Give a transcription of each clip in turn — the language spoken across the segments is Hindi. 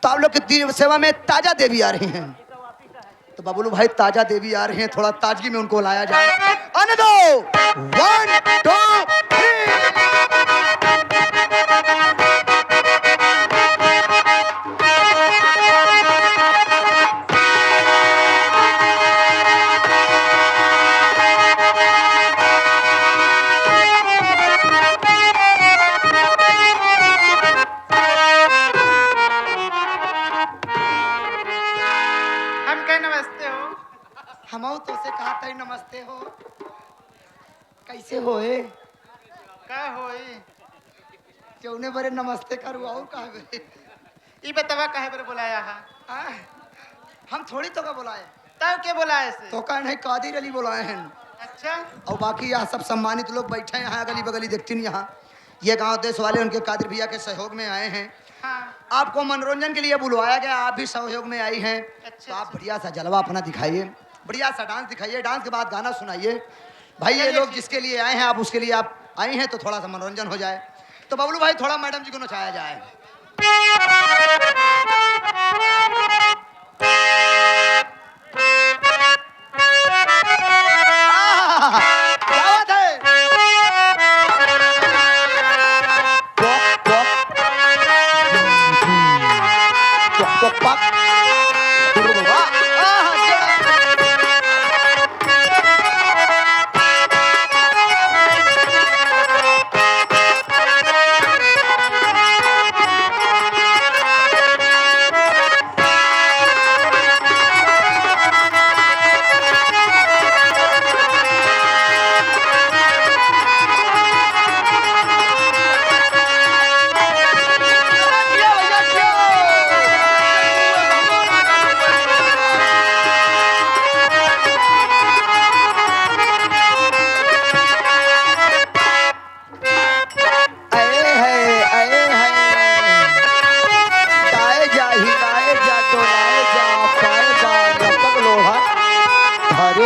तो आप लोग की सेवा में ताजा देवी आ रही हैं। तो बबलू भाई ताजा देवी आ रही हैं, थोड़ा ताजगी में उनको लाया जाए। आने दो। 1 2 3। हम तो से कहा था नमस्ते हो, कैसे होए का होई क्यों बरे नमस्ते करू और कहा ई बतावा काहे बर बुलाया हा? हम थोड़ी तो का बुलाए, तब के बुलाए से? तो का नहीं कादिर अली बुलाए हैं। अच्छा। और बाकी यहाँ सब सम्मानित लोग बैठे हैं यहाँ गली बगली देखती नहीं, यहाँ ये गांव देश वाले उनके कादिर भैया के सहयोग में आए हैं। हाँ। आपको मनोरंजन के लिए बुलवाया गया, आप भी सहयोग में आई हैं। अच्छा, तो आप बढ़िया सा जलवा अपना दिखाइए, बढ़िया सा डांस दिखाइए, डांस के बाद गाना सुनाइए। भाई ये लोग जिसके लिए आए हैं, आप उसके लिए आप आई हैं, तो थोड़ा सा मनोरंजन हो जाए। तो बबलू भाई थोड़ा मैडम जी को नचाया जाए। क्या बात है? पक पक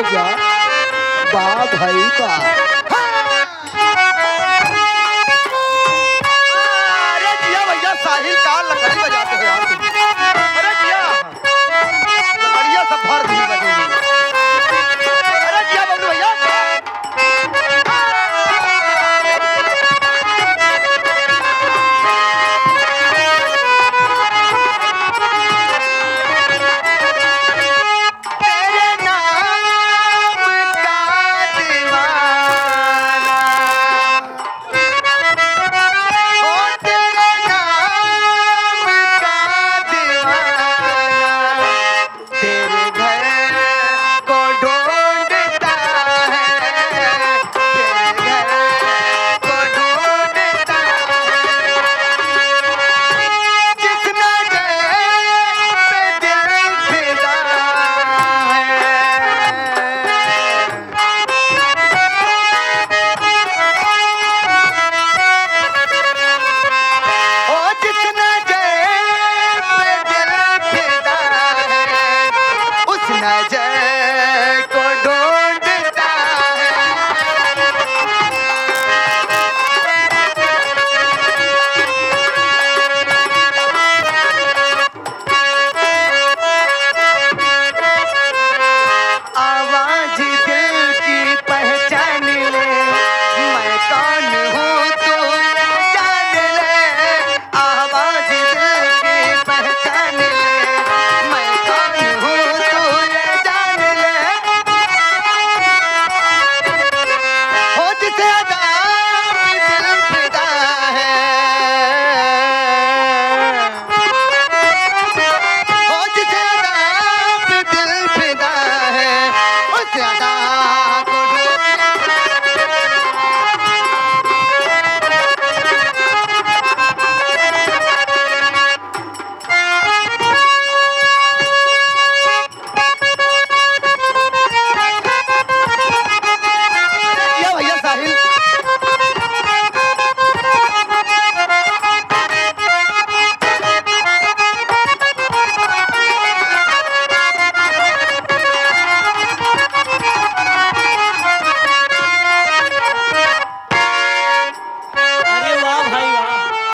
जा बा भाई बा। अरे जिया भैया साहिल का लकड़ी बजाते हो यार तुम। अरे जिया लकड़ियाँ सब भर दी बजेगी। अरे जिया बबलू भैया।